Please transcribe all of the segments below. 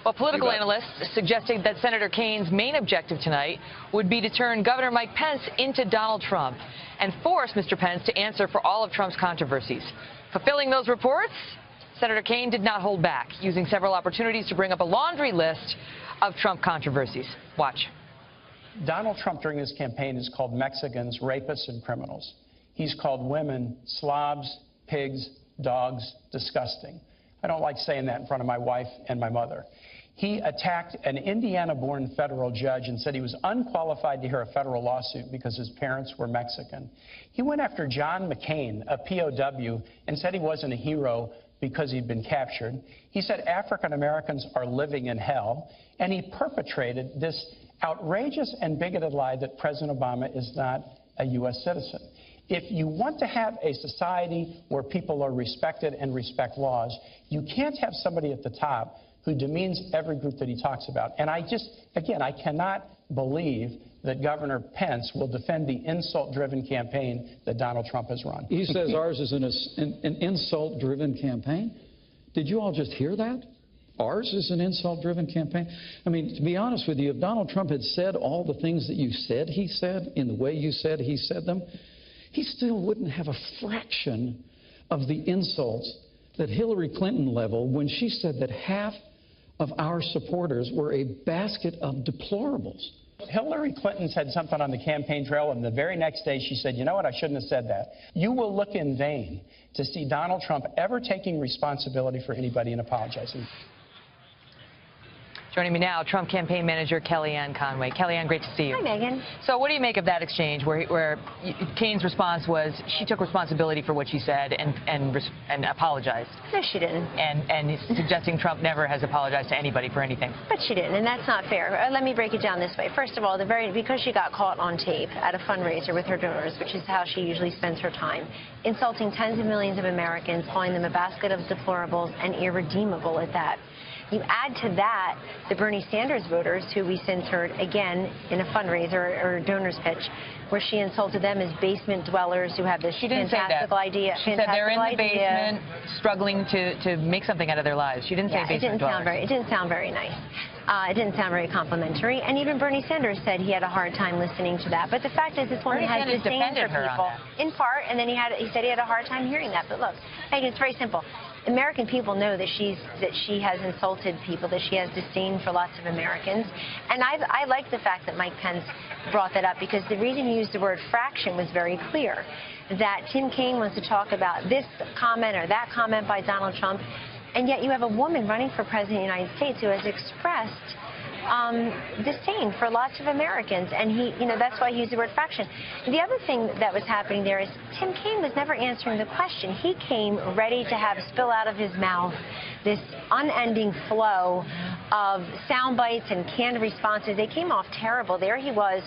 Well, political analysts suggesting that Senator Kaine's main objective tonight would be to turn Governor Mike Pence into Donald Trump and force Mr. Pence to answer for all of Trump's controversies. Fulfilling those reports, Senator Kaine did not hold back, using several opportunities to bring up a laundry list of Trump controversies. Watch. Donald Trump during his campaign has called Mexicans rapists and criminals. He's called women slobs, pigs, dogs, disgusting. I don't like saying that in front of my wife and my mother. He attacked an Indiana-born federal judge and said he was unqualified to hear a federal lawsuit because his parents were Mexican. He went after John McCain, a POW, and said he wasn't a hero because he'd been captured. He said African Americans are living in hell, and he perpetrated this outrageous and bigoted lie that President Obama is not a U.S. citizen. If you want to have a society where people are respected and respect laws, you can't have somebody at the top who demeans every group that he talks about. And I cannot believe that Governor Pence will defend the insult-driven campaign that Donald Trump has run. He says ours is an insult-driven campaign. Did you all just hear that? Ours is an insult-driven campaign? I mean, to be honest with you, if Donald Trump had said all the things that you said he said in the way you said he said them, he still wouldn't have a fraction of the insults that Hillary Clinton leveled when she said that half of our supporters were a basket of deplorables. Hillary Clinton said something on the campaign trail, and the very next day she said, you know what, I shouldn't have said that. You will look in vain to see Donald Trump ever taking responsibility for anybody and apologizing. Joining me now, Trump campaign manager Kellyanne Conway. Kellyanne, great to see you. Hi, Megan. So what do you make of that exchange where Kaine's response was she took responsibility for what she said and apologized? No, she didn't. And suggesting Trump never has apologized to anybody for anything. But she didn't, and that's not fair. Let me break it down this way. First of all, because she got caught on tape at a fundraiser with her donors, which is how she usually spends her time, insulting tens of millions of Americans, calling them a basket of deplorables and irredeemable at that. You add to that the Bernie Sanders voters, who we since heard again in a fundraiser or a donor's pitch, where she insulted them as basement dwellers who have this fantastical idea. She said they're in the basement struggling to make something out of their lives. She didn't say basement dwellers. It didn't sound very nice. It didn't sound very complimentary. And even Bernie Sanders said he had a hard time listening to that. But the fact is, this woman has disdain for people, in part, and then he said he had a hard time hearing that. But look, Megan, it's very simple. American people know that she has insulted people, that she has disdain for lots of Americans. And I like the fact that Mike Pence brought that up, because the reason he used the word fraction was very clear. That Tim Kaine wants to talk about this comment or that comment by Donald Trump, and yet you have a woman running for president of the United States who has expressed disdain for lots of Americans, and that's why he used the word fraction. The other thing that was happening there is Tim Kaine was never answering the question. He came ready to have spill out of his mouth this unending flow of sound bites and canned responses. They came off terrible. There he was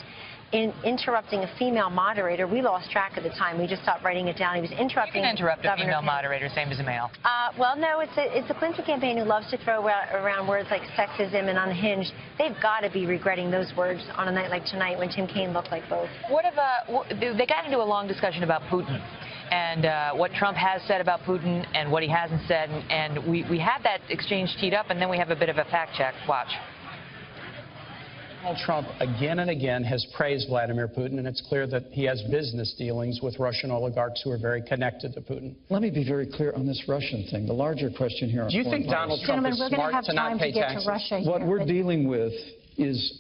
interrupting a female moderator. We lost track of the time. We just stopped writing it down. He was interrupting. You can interrupt a female moderator, same as a male. Well, no, it's the Clinton campaign who loves to throw around words like sexism and unhinged. They've got to be regretting those words on a night like tonight when Tim Kaine looked like both. They got into a long discussion about Putin and what Trump has said about Putin and what he hasn't said, and we had that exchange teed up, and then we have a bit of a fact check. Watch. Donald Trump again and again has praised Vladimir Putin, and it's clear that he has business dealings with Russian oligarchs who are very connected to Putin. Let me be very clear on this Russian thing. The larger question here. Do you think Donald Trump is smart to not pay taxes? What we're dealing with is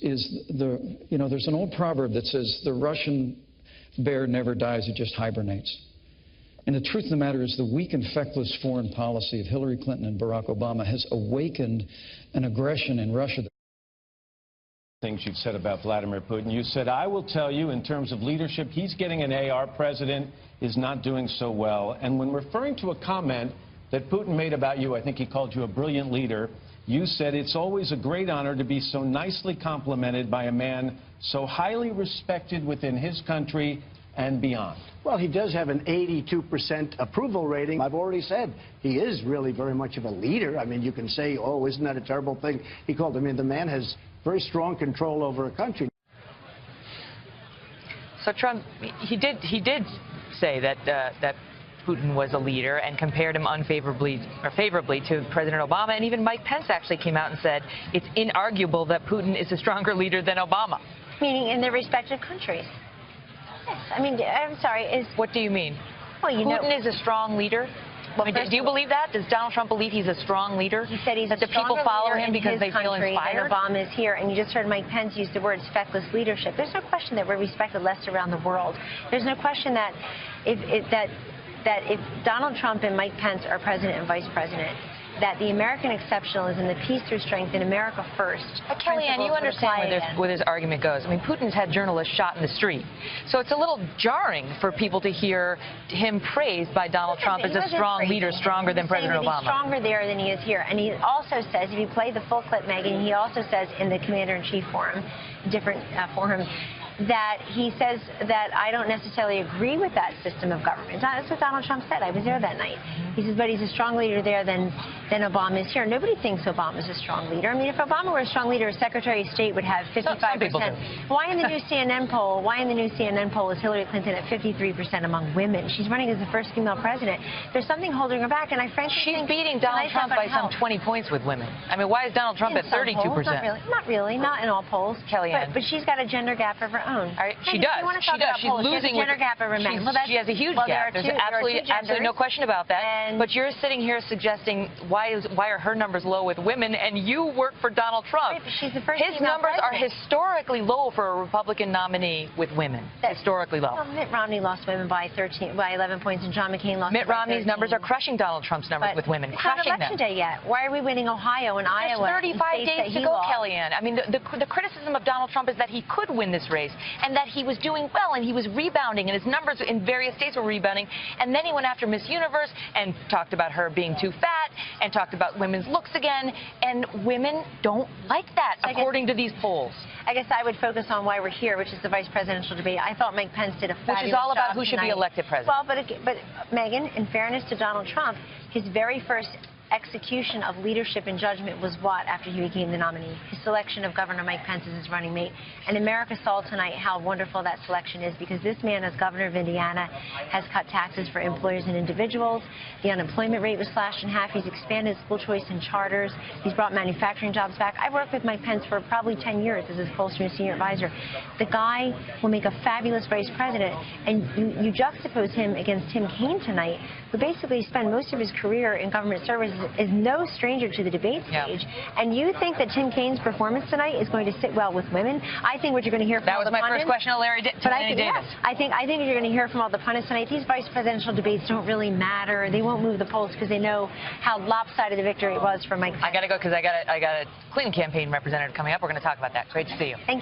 there's an old proverb that says the Russian bear never dies, it just hibernates. And the truth of the matter is the weak and feckless foreign policy of Hillary Clinton and Barack Obama has awakened an aggression in Russia. Things you've said about Vladimir Putin. You said, I will tell you, in terms of leadership, he's getting an A. Our president is not doing so well. And when referring to a comment that Putin made about you, I think he called you a brilliant leader, you said it's always a great honor to be so nicely complimented by a man so highly respected within his country and beyond. Well, he does have an 82% approval rating. I've already said he is really very much of a leader. I mean, you can say, oh, isn't that a terrible thing? He called him. I mean, the man has very strong control over a country. So Trump, he did say that Putin was a leader and compared him unfavorably or favorably to President Obama. And even Mike Pence actually came out and said it's inarguable that Putin is a stronger leader than Obama. Meaning in their respective countries. Yes, I mean, I'm sorry. What do you mean? Well, Putin is a strong leader? Well, I mean, do you believe that? Does Donald Trump believe he's a strong leader? He said he's that the people follow him because they feel inspired? And Obama is here, and you just heard Mike Pence use the words feckless leadership. There's no question that we're respected less around the world. There's no question that if Donald Trump and Mike Pence are president and vice president, that the American exceptionalism, the peace through strength, in America first. But Kellyanne, you understand where this argument goes. I mean, Putin's had journalists shot in the street. So it's a little jarring for people to hear him praised by Donald Trump as a strong leader, stronger than President Obama. He's stronger there than he is here. And he also says, if you play the full clip, Megan, he also says in the Commander-in-Chief forum, different forum, that he says that I don't necessarily agree with that system of government. That's what Donald Trump said. I was there that night. He says, but he's a strong leader there than Obama is here. Nobody thinks Obama's a strong leader. I mean, if Obama were a strong leader, Secretary of State would have 55%. Why in the new CNN poll? Why in the new CNN poll is Hillary Clinton at 53% among women? She's running as the first female president. There's something holding her back, and I frankly think she's beating Donald Trump by some 20 points with women. I mean, why is Donald Trump at 32%? Not really. Not in all polls. Kellyanne. But she's got a gender gap of her own. She does. She does. She's losing. She has a gender gap over men. She has a huge gap. There's absolutely no question about that. But you're sitting here suggesting why are her numbers low with women, and you work for Dononald Trump. Right, but she's the first His numbers are historically low for a Republican nominee with women. Historically low. Well, Mitt Romney lost women by 11 points, and John McCain lost. Mitt Romney's numbers are crushing Donald Trump's numbers with women. It's not election day yet. Why are we winning Ohio and Iowa? There's 35 days to go, Kellyanne. I mean, the criticism of Donald Trump is that he could win this race, and that he was doing well, and he was rebounding, and his numbers in various states were rebounding. And then he went after Miss Universe and talked about her being too fat and talked about women's looks again. And women don't like that, according to these polls. I guess I would focus on why we're here, which is the vice presidential debate. I thought Mike Pence did a fabulous job. Which is all about who should be elected president. Well, but Megan, in fairness to Donald Trump, his very first execution of leadership and judgment was what after he became the nominee? His selection of Governor Mike Pence as his running mate. And America saw tonight how wonderful that selection is, because this man, as governor of Indiana, has cut taxes for employers and individuals. The unemployment rate was slashed in half. He's expanded school choice and charters. He's brought manufacturing jobs back. I worked with Mike Pence for probably 10 years as his Pollster senior advisor. The guy will make a fabulous vice president. And you juxtapose him against Tim Kaine tonight, who basically spent most of his career in government service, is no stranger to the debate stage. And you think that Tim Kaine's performance tonight is going to sit well with women? I think what you're going to hear from all the pundits... That was my first question to Larry Davis. I think you're going to hear from all the pundits tonight. These vice presidential debates don't really matter. They won't move the polls because they know how lopsided the victory was for Mike Pence. I got to go because I got a Clinton campaign representative coming up. We're going to talk about that. Great to see you. Thank you.